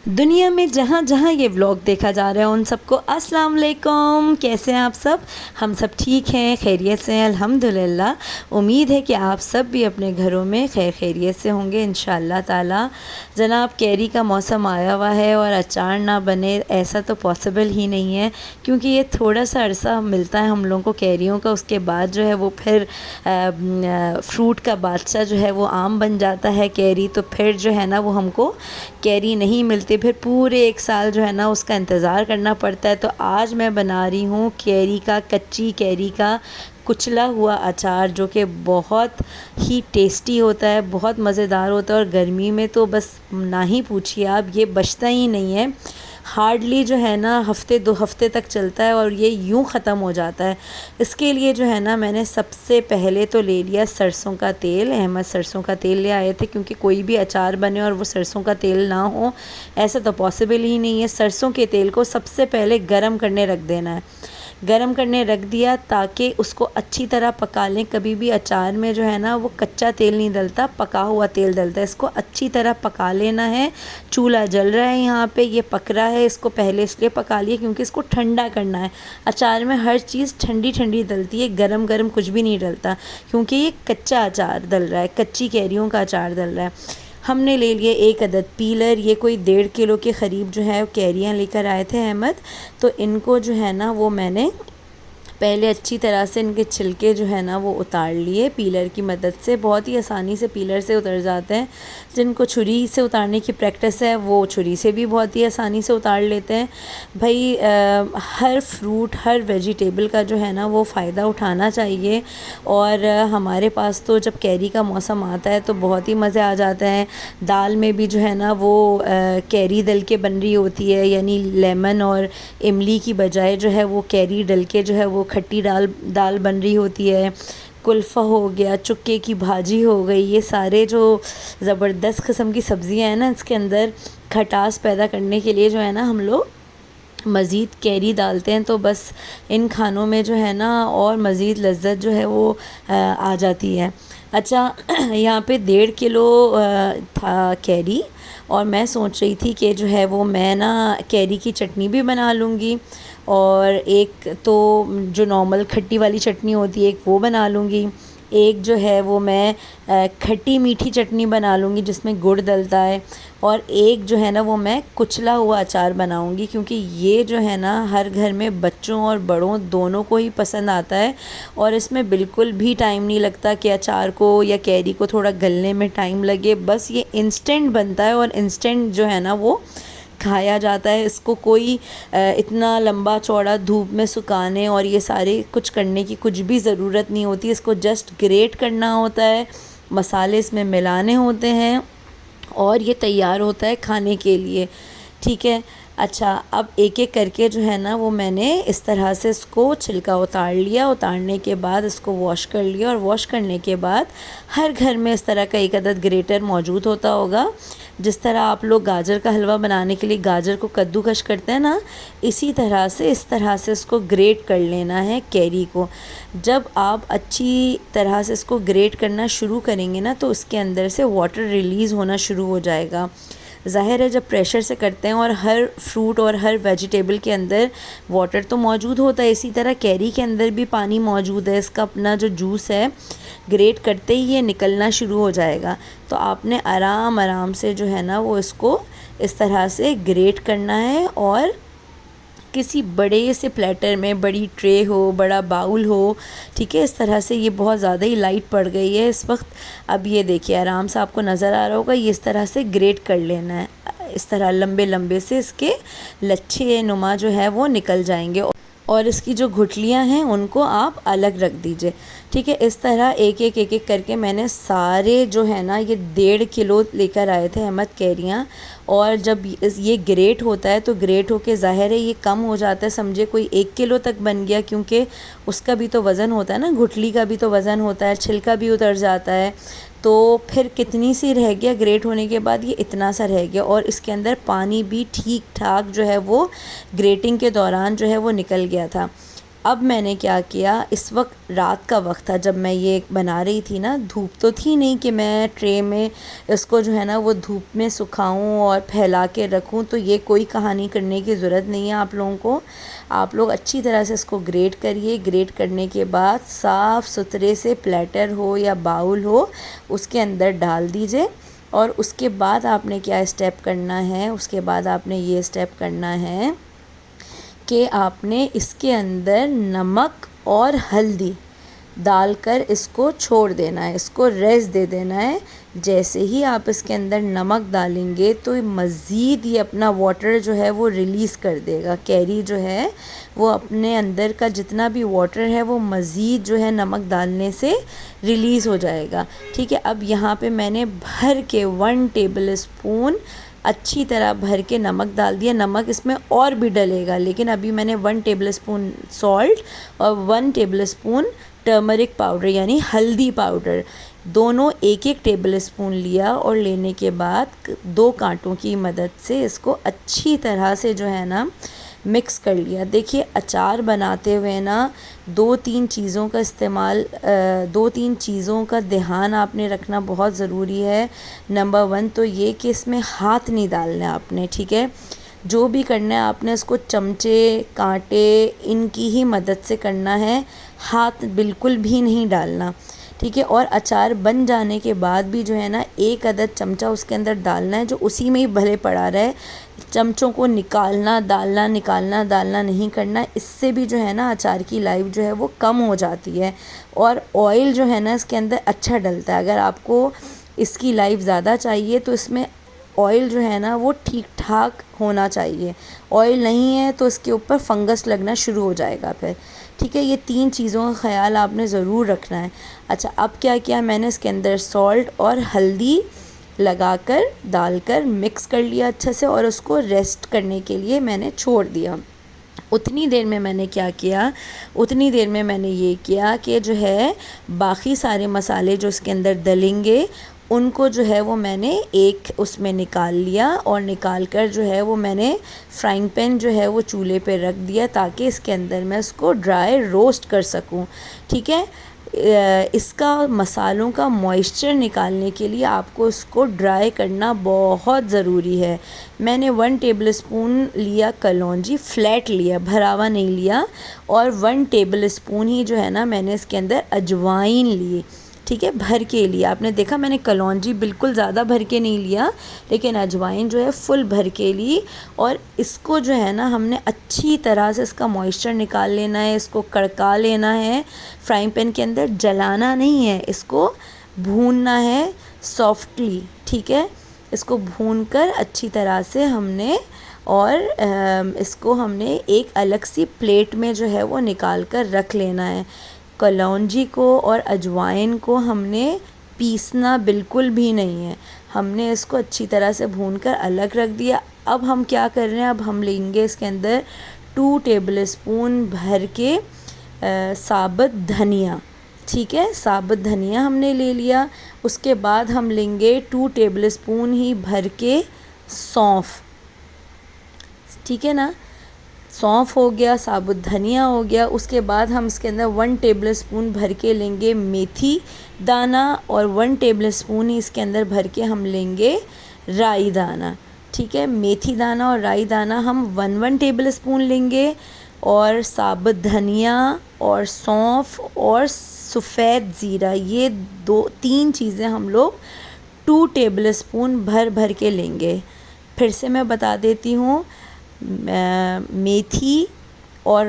दुनिया में जहाँ जहाँ ये व्लॉग देखा जा रहा है उन सबको अस्सलाम वालेकुम। कैसे हैं आप सब? हम सब ठीक हैं, खैरियत से हैं अल्हम्दुलिल्लाह। उम्मीद है कि आप सब भी अपने घरों में खैरियत से होंगे इंशाअल्लाह ताला। जनाब, कैरी का मौसम आया हुआ है और अचार ना बने ऐसा तो पॉसिबल ही नहीं है, क्योंकि ये थोड़ा सा अरसा मिलता है हम लोगों को कैरियों का, उसके बाद जो है वो फिर फ्रूट का बादशाह जो है वो आम बन जाता है कैरी। तो फिर जो है ना वो हमको कैरी नहीं मिलती, फिर पूरे एक साल जो है ना उसका इंतज़ार करना पड़ता है। तो आज मैं बना रही हूँ कच्ची कैरी का कुचला हुआ अचार, जो कि बहुत ही टेस्टी होता है, बहुत मज़ेदार होता है। और गर्मी में तो बस ना ही पूछिए आप, ये बचता ही नहीं है। हार्डली जो है ना हफ़्ते 2 हफ़्ते तक चलता है और ये यूँ ख़त्म हो जाता है। इसके लिए जो है ना मैंने सबसे पहले तो ले लिया सरसों का तेल। अहमद सरसों का तेल ले आए थे, क्योंकि कोई भी अचार बने और वो सरसों का तेल ना हो ऐसा तो पॉसिबल ही नहीं है। सरसों के तेल को सबसे पहले गरम करने रख देना है। गरम करने रख दिया ताकि उसको अच्छी तरह पका लें। कभी भी अचार में जो है ना वो कच्चा तेल नहीं डलता, पका हुआ तेल डलता है। इसको अच्छी तरह पका लेना है। चूल्हा जल रहा है, यहाँ पे ये पक रहा है। इसको पहले इसलिए पका लिए क्योंकि इसको ठंडा करना है। अचार में हर चीज़ ठंडी ठंडी डलती है, गरम गरम कुछ भी नहीं डलता, क्योंकि ये कच्चा अचार डल रहा है, कच्ची कैरियों का अचार डल रहा है। हमने ले लिए 1 अदद पीलर। ये कोई 1.5 किलो के क़रीब जो है कैरियाँ लेकर आए थे अहमद। तो इनको जो है ना वो मैंने पहले अच्छी तरह से इनके छिलके जो है ना वो उतार लिए पीलर की मदद से। बहुत ही आसानी से पीलर से उतर जाते हैं। जिनको छुरी से उतारने की प्रैक्टिस है वो छुरी से भी बहुत ही आसानी से उतार लेते हैं। भाई हर फ्रूट, हर वेजिटेबल का जो है ना वो फ़ायदा उठाना चाहिए। और हमारे पास तो जब कैरी का मौसम आता है तो बहुत ही मज़े आ जाते हैं। दाल में भी जो है ना वो कैरी डल के बन रही होती है, यानी लेमन और इमली की बजाय जो है वो कैरी डल के जो है वो खट्टी दाल बन रही होती है। कुल्फ़ा हो गया, चुक्के की भाजी हो गई, ये सारे जो ज़बरदस्त किस्म की सब्ज़ियाँ हैं ना, इसके अंदर खटास पैदा करने के लिए जो है ना हम लोग मज़ीद कैरी डालते हैं। तो बस इन खानों में जो है ना और मज़ीद लज्जत जो है वो आ जाती है। अच्छा, यहाँ पे 1.5 किलो था कैरी, और मैं सोच रही थी कि जो है वो मैं ना कैरी की चटनी भी बना लूँगी, और एक तो जो नॉर्मल खट्टी वाली चटनी होती है एक वो बना लूँगी। एक जो है वो मैं खट्टी मीठी चटनी बना लूँगी जिसमें गुड़ डलता है। और एक जो है ना वो मैं कुचला हुआ अचार बनाऊँगी, क्योंकि ये जो है ना हर घर में बच्चों और बड़ों दोनों को ही पसंद आता है। और इसमें बिल्कुल भी टाइम नहीं लगता कि अचार को या कैरी को थोड़ा गलने में टाइम लगे। बस ये इंस्टेंट बनता है और इंस्टेंट जो है ना वो खाया जाता है। इसको कोई इतना लंबा चौड़ा धूप में सुखाने और ये सारे कुछ करने की कुछ भी ज़रूरत नहीं होती। इसको जस्ट ग्रेट करना होता है, मसाले इसमें मिलाने होते हैं और ये तैयार होता है खाने के लिए। ठीक है। अच्छा, अब एक एक करके जो है ना वो मैंने इस तरह से इसको छिलका उतार लिया। उतारने के बाद इसको वॉश कर लिया, और वॉश करने के बाद हर घर में इस तरह का 1 अदद ग्रेटर मौजूद होता होगा। जिस तरह आप लोग गाजर का हलवा बनाने के लिए गाजर को कद्दूकश करते हैं ना, इसी तरह से इस तरह से इसको ग्रेट कर लेना है कैरी को। जब आप अच्छी तरह से इसको ग्रेट करना शुरू करेंगे ना तो उसके अंदर से वाटर रिलीज़ होना शुरू हो जाएगा। ज़ाहिर है जब प्रेशर से करते हैं और हर फ्रूट और हर वेजिटेबल के अंदर वाटर तो मौजूद होता है, इसी तरह कैरी के अंदर भी पानी मौजूद है। इसका अपना जो जूस है ग्रेट करते ही ये निकलना शुरू हो जाएगा। तो आपने आराम आराम से जो है ना वो इसको इस तरह से ग्रेट करना है। और किसी बड़े से प्लेटर में, बड़ी ट्रे हो, बड़ा बाउल हो, ठीक है, इस तरह से। ये बहुत ज़्यादा ही लाइट पड़ गई है इस वक्त। अब ये देखिए आराम से आपको नज़र आ रहा होगा, ये इस तरह से ग्रेट कर लेना है। इस तरह लंबे लंबे से इसके लच्छे नुमा जो है वो निकल जाएंगे, और इसकी जो गुठलियाँ हैं उनको आप अलग रख दीजिए। ठीक है, इस तरह एक एक करके मैंने सारे जो है ना ये 1.5 किलो लेकर आए थे अहमद कैरियाँ। और जब ये ग्रेट होता है तो ग्रेट होके ज़ाहिर है ये कम हो जाता है, समझे कोई 1 किलो तक बन गया, क्योंकि उसका भी तो वज़न होता है ना, गुठली का भी तो वज़न होता है, छिलका भी उतर जाता है। तो फिर कितनी सी रह गया ग्रेट होने के बाद, ये इतना सा रह गया। और इसके अंदर पानी भी ठीक ठाक जो है वो ग्रेटिंग के दौरान जो है वो निकल गया था। अब मैंने क्या किया, इस वक्त रात का वक्त था जब मैं ये बना रही थी ना, धूप तो थी नहीं कि मैं ट्रे में इसको जो है ना वो धूप में सुखाऊं और फैला के रखूं। तो ये कोई कहानी करने की ज़रूरत नहीं है आप लोगों को। आप लोग अच्छी तरह से इसको ग्रेट करिए। ग्रेट करने के बाद साफ़ सुथरे से प्लेटर हो या बाउल हो उसके अंदर डाल दीजिए। और उसके बाद आपने क्या स्टेप करना है, उसके बाद आपने ये स्टेप करना है कि आपने इसके अंदर नमक और हल्दी डालकर इसको छोड़ देना है, इसको रेस्ट दे देना है। जैसे ही आप इसके अंदर नमक डालेंगे तो मज़ीद ये अपना वाटर जो है वो रिलीज़ कर देगा। कैरी जो है वो अपने अंदर का जितना भी वाटर है वो मज़ीद जो है नमक डालने से रिलीज़ हो जाएगा। ठीक है, अब यहाँ पे मैंने भर के 1 टेबल स्पून अच्छी तरह भर के नमक डाल दिया। नमक इसमें और भी डलेगा, लेकिन अभी मैंने 1 टेबल स्पून सॉल्ट और 1 टेबल स्पून टर्मरिक पाउडर यानी हल्दी पाउडर, दोनों 1-1 टेबल स्पून लिया। और लेने के बाद 2 कांटों की मदद से इसको अच्छी तरह से जो है ना मिक्स कर लिया। देखिए अचार बनाते हुए ना 2-3 चीज़ों का इस्तेमाल 2-3 चीज़ों का ध्यान आपने रखना बहुत ज़रूरी है। नंबर 1 तो ये कि इसमें हाथ नहीं डालना है आपने। ठीक है, जो भी करना है आपने इसको चमचे कांटे इनकी ही मदद से करना है, हाथ बिल्कुल भी नहीं डालना। ठीक है, और अचार बन जाने के बाद भी जो है ना 1 अदद चमचा उसके अंदर डालना है जो उसी में ही भले पड़ा रहे। चमचों को निकालना डालना निकालना डालना नहीं करना, इससे भी जो है ना अचार की लाइफ जो है वो कम हो जाती है। और ऑयल जो है ना इसके अंदर अच्छा डलता है। अगर आपको इसकी लाइफ ज़्यादा चाहिए तो इसमें ऑयल जो है ना वो ठीक ठाक होना चाहिए। ऑयल नहीं है तो इसके ऊपर फंगस लगना शुरू हो जाएगा फिर। ठीक है, ये 3 चीज़ों का ख्याल आपने ज़रूर रखना है। अच्छा, अब क्या किया मैंने, इसके अंदर सॉल्ट और हल्दी लगाकर डालकर मिक्स कर लिया अच्छे से और उसको रेस्ट करने के लिए मैंने छोड़ दिया। उतनी देर में मैंने क्या किया, उतनी देर में मैंने ये किया कि जो है बाकी सारे मसाले जो इसके अंदर डलेंगे उनको जो है वो मैंने एक उसमें निकाल लिया। और निकाल कर जो है वो मैंने फ्राइंग पैन जो है वो चूल्हे पे रख दिया ताकि इसके अंदर मैं इसको ड्राई रोस्ट कर सकूं। ठीक है, इसका मसालों का मॉइस्चर निकालने के लिए आपको इसको ड्राई करना बहुत ज़रूरी है। मैंने 1 टेबल स्पून लिया कलौंजी, फ्लैट लिया, भरा हुआ नहीं लिया। और 1 टेबल स्पून ही जो है ना मैंने इसके अंदर अजवाइन ली। ठीक है, भर के लिया। आपने देखा मैंने कलौंजी बिल्कुल ज़्यादा भर के नहीं लिया, लेकिन अजवाइन जो है फुल भर के ली। और इसको जो है ना हमने अच्छी तरह से इसका मॉइस्चर निकाल लेना है, इसको कड़का लेना है। फ्राइंग पैन के अंदर जलाना नहीं है, इसको भूनना है सॉफ्टली। ठीक है, इसको भून कर अच्छी तरह से हमने और इसको हमने एक अलग सी प्लेट में जो है वो निकाल कर रख लेना है। कलौंजी को और अजवाइन को हमने पीसना बिल्कुल भी नहीं है, हमने इसको अच्छी तरह से भूनकर अलग रख दिया। अब हम क्या कर रहे हैं, अब हम लेंगे इसके अंदर 2 टेबल स्पून भर के साबुत धनिया। ठीक है, साबुत धनिया हमने ले लिया। उसके बाद हम लेंगे 2 टेबल स्पून ही भर के सौंफ। ठीक है ना, सौंफ हो गया, साबुत धनिया हो गया। उसके बाद हम इसके अंदर 1 टेबल स्पून भर के लेंगे मेथी दाना और 1 टेबल स्पून ही इसके अंदर भर के हम लेंगे राई दाना। ठीक है, मेथी दाना और राई दाना हम 1-1 टेबल स्पून लेंगे। और साबुत धनिया और सौंफ और सफ़ेद ज़ीरा, ये 2-3 चीज़ें हम लोग 2 टेबल स्पून भर भर के लेंगे। फिर से मैं बता देती हूँ, मेथी और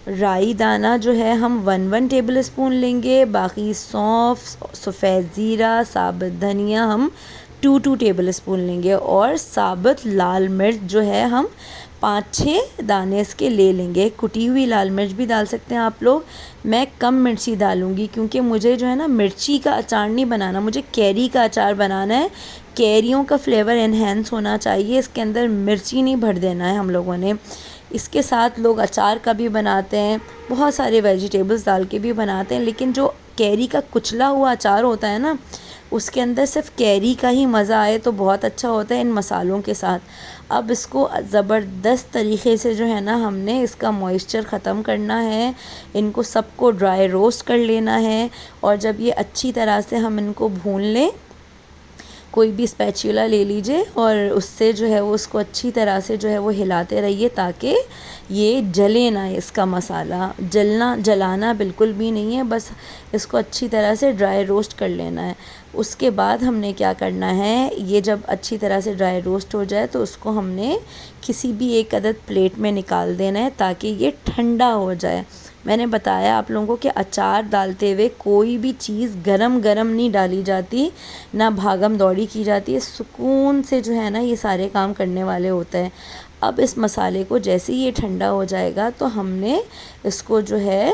राई दाना जो है हम 1-1 टेबल स्पून लेंगे। बाकी सौंफ, सफ़ेद ज़ीरा, साबुत धनिया हम 2-2 टेबल स्पून लेंगे। और साबुत लाल मिर्च जो है हम 5-6 दाने इसके ले लेंगे। कुटी हुई लाल मिर्च भी डाल सकते हैं आप लोग। मैं कम मिर्ची डालूँगी क्योंकि मुझे जो है ना मिर्ची का अचार नहीं बनाना, मुझे कैरी का अचार बनाना है। कैरियों का फ्लेवर एनहेंस होना चाहिए, इसके अंदर मिर्ची नहीं भर देना है हम लोगों ने। इसके साथ लोग अचार का भी बनाते हैं, बहुत सारे वेजिटेबल्स डाल के भी बनाते हैं, लेकिन जो कैरी का कुचला हुआ अचार होता है ना उसके अंदर सिर्फ कैरी का ही मज़ा आए तो बहुत अच्छा होता है इन मसालों के साथ। अब इसको ज़बरदस्त तरीक़े से जो है ना हमने इसका मॉइस्चर ख़त्म करना है, इनको सबको ड्राई रोस्ट कर लेना है। और जब ये अच्छी तरह से हम इनको भून लें, कोई भी स्पैचुला ले लीजिए और उससे जो है वो उसको अच्छी तरह से जो है वो हिलाते रहिए ताकि ये जले ना। इसका मसाला जलाना बिल्कुल भी नहीं है, बस इसको अच्छी तरह से ड्राई रोस्ट कर लेना है। उसके बाद हमने क्या करना है, ये जब अच्छी तरह से ड्राई रोस्ट हो जाए तो उसको हमने किसी भी एक अदद प्लेट में निकाल देना है ताकि ये ठंडा हो जाए। मैंने बताया आप लोगों को कि अचार डालते हुए कोई भी चीज़ गरम गरम नहीं डाली जाती, ना भागम दौड़ी की जाती है, सुकून से जो है ना ये सारे काम करने वाले होते हैं। अब इस मसाले को जैसे ही ये ठंडा हो जाएगा तो हमने इसको जो है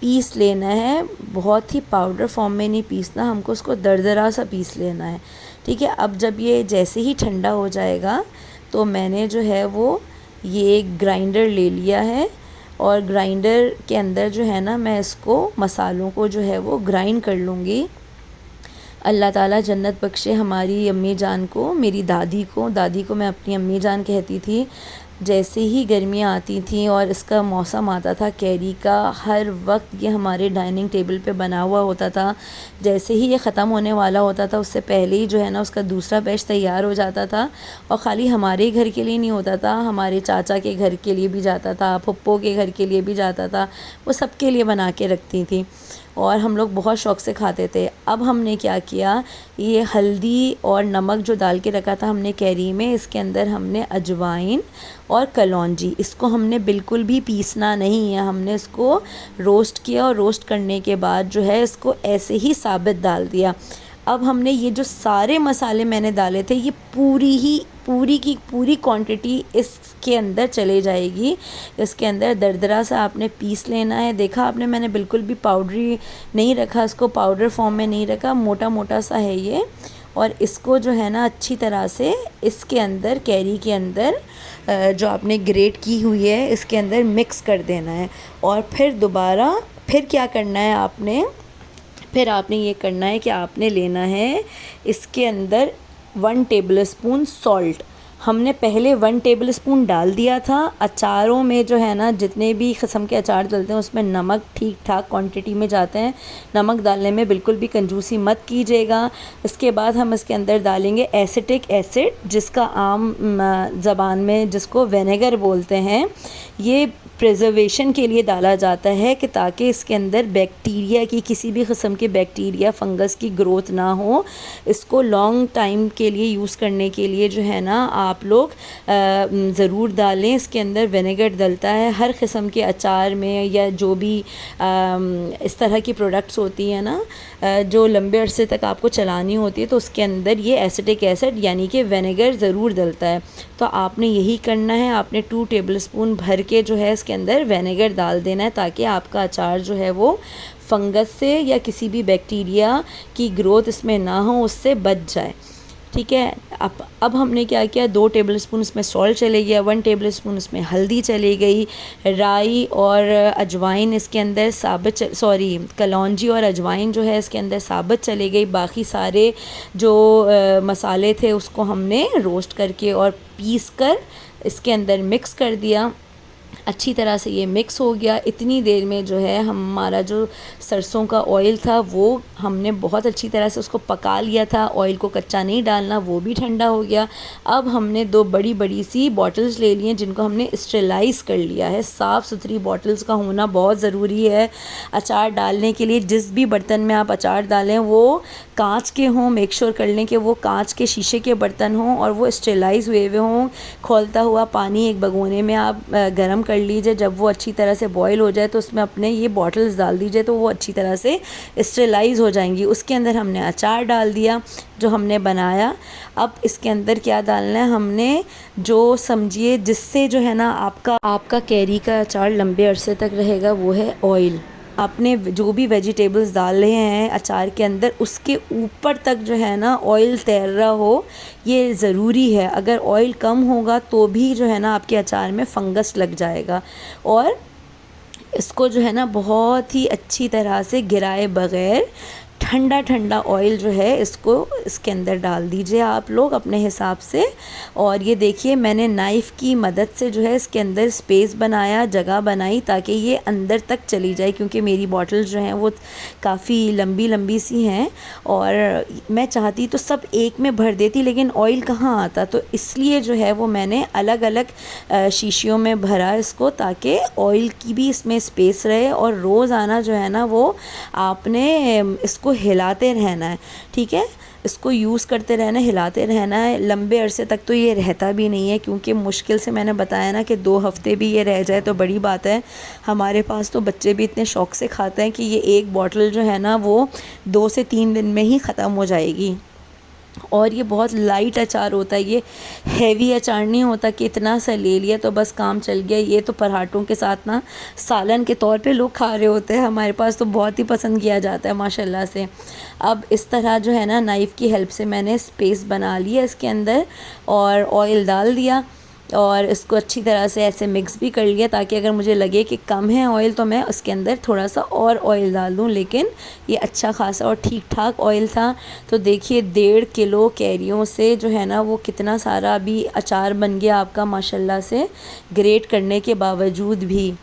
पीस लेना है। बहुत ही पाउडर फॉर्म में नहीं पीसना, हमको उसको दरदरा सा पीस लेना है। ठीक है, अब जब ये जैसे ही ठंडा हो जाएगा तो मैंने जो है वो ये ग्राइंडर ले लिया है और ग्राइंडर के अंदर जो है ना मैं इसको मसालों को जो है वो ग्राइंड कर लूँगी। अल्लाह ताला जन्नत बख्शे हमारी अम्मी जान को, मेरी दादी को मैं अपनी अम्मी जान कहती थी। जैसे ही गर्मियाँ आती थीं और इसका मौसम आता था कैरी का, हर वक्त ये हमारे डाइनिंग टेबल पे बना हुआ होता था। जैसे ही ये ख़त्म होने वाला होता था उससे पहले ही जो है ना उसका दूसरा बैच तैयार हो जाता था। और ख़ाली हमारे घर के लिए नहीं होता था, हमारे चाचा के घर के लिए भी जाता था, फुप्पो के घर के लिए भी जाता था, वो सबके लिए बना के रखती थी और हम लोग बहुत शौक़ से खाते थे। अब हमने क्या किया, ये हल्दी और नमक जो डाल के रखा था हमने कैरी में, इसके अंदर हमने अजवाइन और कलौंजी, इसको हमने बिल्कुल भी पीसना नहीं है, हमने इसको रोस्ट किया और रोस्ट करने के बाद जो है इसको ऐसे ही साबित डाल दिया। अब हमने ये जो सारे मसाले मैंने डाले थे ये पूरी की पूरी क्वांटिटी इसके अंदर चले जाएगी। इसके अंदर दरदरा सा आपने पीस लेना है। देखा आपने, मैंने बिल्कुल भी पाउडरी नहीं रखा, इसको पाउडर फॉर्म में नहीं रखा, मोटा मोटा सा है ये। और इसको जो है ना अच्छी तरह से इसके अंदर कैरी के अंदर जो आपने ग्रेट की हुई है इसके अंदर मिक्स कर देना है। और फिर क्या करना है आपने, फिर आपने ये करना है कि आपने लेना है इसके अंदर 1 टेबलस्पून सॉल्ट। हमने पहले 1 टेबलस्पून डाल दिया था। अचारों में जो है ना जितने भी किस्म के अचार डलते हैं उसमें नमक ठीक ठाक क्वांटिटी में जाते हैं, नमक डालने में बिल्कुल भी कंजूसी मत कीजिएगा। इसके बाद हम इसके अंदर डालेंगे एसिटिक एसिड, जिसका आम ज़बान में जिसको विनेगर बोलते हैं। ये प्रिजर्वेशन के लिए डाला जाता है कि ताकि इसके अंदर बैक्टीरिया की, किसी भी किस्म के बैक्टीरिया फंगस की ग्रोथ ना हो। इसको लॉन्ग टाइम के लिए यूज़ करने के लिए जो है ना आप लोग ज़रूर डालें। इसके अंदर विनेगर डलता है हर किस्म के अचार में, या जो भी इस तरह की प्रोडक्ट्स होती हैं ना जो लंबे अरसे तक आपको चलानी होती है, तो उसके अंदर ये एसिटिक एसिड यानी कि विनेगर ज़रूर डलता है। तो आपने यही करना है, आपने 2 टेबलस्पून भर के जो है इसके अंदर विनेगर डाल देना है ताकि आपका अचार जो है वो फंगस से या किसी भी बैक्टीरिया की ग्रोथ इसमें ना हो, उससे बच जाए। ठीक है, अब हमने क्या किया, 2 टेबलस्पून इसमें सॉल्ट चले गया, 1 टेबलस्पून इसमें हल्दी चली गई, राई और अजवाइन इसके अंदर कलौंजी और अजवाइन जो है इसके अंदर साबित चली गई। बाकी सारे जो मसाले थे उसको हमने रोस्ट करके और पीस कर इसके अंदर मिक्स कर दिया। अच्छी तरह से ये मिक्स हो गया। इतनी देर में जो है हमारा जो सरसों का ऑयल था वो हमने बहुत अच्छी तरह से उसको पका लिया था, ऑयल को कच्चा नहीं डालना, वो भी ठंडा हो गया। अब हमने 2 बड़ी बड़ी सी बॉटल्स ले ली हैं जिनको हमने स्टेलाइज़ कर लिया है। साफ़ सुथरी बॉटल्स का होना बहुत ज़रूरी है अचार डालने के लिए। जिस भी बर्तन में आप अचार डालें वो कांच के हों, मेक श्योर कर लें कि वो कांच के शीशे के बर्तन हों और वो स्टेलाइज़ हुए हों। खौलता हुआ पानी एक भगोने में आप गर्म कर लीजिए, जब वो अच्छी तरह से बॉईल हो जाए तो उसमें अपने ये बॉटल्स डाल दीजिए तो वो अच्छी तरह से स्टेलाइज़ हो जाएंगी। उसके अंदर हमने अचार डाल दिया जो हमने बनाया। अब इसके अंदर क्या डालना है, हमने जो समझिए जिससे जो है ना आपका कैरी का अचार लंबे अरसे तक रहेगा, वो है ऑयल। आपने जो भी वेजिटेबल्स डाल रहे हैं अचार के अंदर उसके ऊपर तक जो है ना ऑयल तैर रहा हो, ये ज़रूरी है। अगर ऑयल कम होगा तो भी जो है ना आपके अचार में फंगस लग जाएगा। और इसको जो है ना बहुत ही अच्छी तरह से गिराए बगैर ठंडा ठंडा ऑयल जो है इसको इसके अंदर डाल दीजिए आप लोग अपने हिसाब से। और ये देखिए मैंने नाइफ़ की मदद से जो है इसके अंदर स्पेस बनाया, जगह बनाई ताकि ये अंदर तक चली जाए, क्योंकि मेरी बॉटल्स जो हैं वो काफ़ी लंबी लंबी सी हैं और मैं चाहती तो सब एक में भर देती, लेकिन ऑयल कहाँ आता, तो इसलिए जो है वो मैंने अलग अलग शीशियों में भरा इसको, ताकि ऑयल की भी इसमें स्पेस रहे। और रोज़ाना जो है ना वो आपने इसको हिलाते रहना है, ठीक है, इसको यूज़ करते रहना, हिलाते रहना है। लंबे अरसे तक तो ये रहता भी नहीं है, क्योंकि मुश्किल से मैंने बताया ना कि 2 हफ़्ते भी ये रह जाए तो बड़ी बात है। हमारे पास तो बच्चे भी इतने शौक़ से खाते हैं कि ये एक बॉटल जो है ना वो 2 से 3 दिन में ही ख़त्म हो जाएगी। और ये बहुत लाइट अचार होता है, ये हैवी अचार नहीं होता कि इतना सा ले लिया तो बस काम चल गया। ये तो पराठों के साथ ना सालन के तौर पे लोग खा रहे होते हैं, हमारे पास तो बहुत ही पसंद किया जाता है माशाल्लाह से। अब इस तरह जो है ना नाइफ़ की हेल्प से मैंने स्पेस बना लिया इसके अंदर और ऑयल डाल दिया और इसको अच्छी तरह से ऐसे मिक्स भी कर लिया, ताकि अगर मुझे लगे कि कम है ऑयल तो मैं उसके अंदर थोड़ा सा और ऑयल डाल दूँ। लेकिन ये अच्छा खासा और ठीक ठाक ऑयल था। तो देखिए 1.5 किलो कैरियों से जो है ना वो कितना सारा अभी अचार बन गया आपका माशाल्लाह से, ग्रेट करने के बावजूद भी।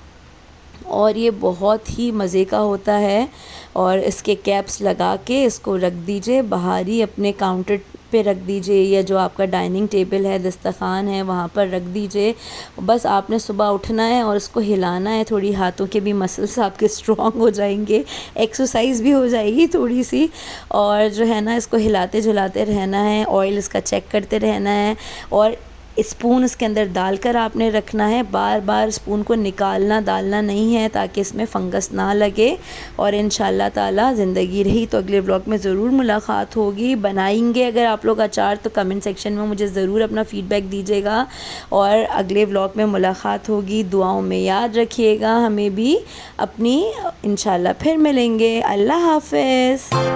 और ये बहुत ही मज़े का होता है। और इसके कैप्स लगा के इसको रख दीजिए बाहर ही अपने काउंटर पे रख दीजिए, या जो आपका डाइनिंग टेबल है, दस्तरखान है, वहाँ पर रख दीजिए। बस आपने सुबह उठना है और इसको हिलाना है, थोड़ी हाथों के भी मसल्स आपके स्ट्रॉन्ग हो जाएंगे, एक्सरसाइज भी हो जाएगी थोड़ी सी। और जो है ना इसको हिलाते झुलाते रहना है, ऑयल इसका चेक करते रहना है और स्पून इसके अंदर डालकर आपने रखना है, बार बार स्पून को निकालना डालना नहीं है, ताकि इसमें फंगस ना लगे। और इंशाल्लाह ताला ज़िंदगी रही तो अगले व्लॉग में ज़रूर मुलाकात होगी। बनाएंगे अगर आप लोग अचार तो कमेंट सेक्शन में मुझे ज़रूर अपना फ़ीडबैक दीजिएगा और अगले व्लॉग में मुलाकात होगी। दुआओं में याद रखिएगा हमें भी अपनी, इंशाल्लाह फिर मिलेंगे। अल्लाह हाफ़िज़।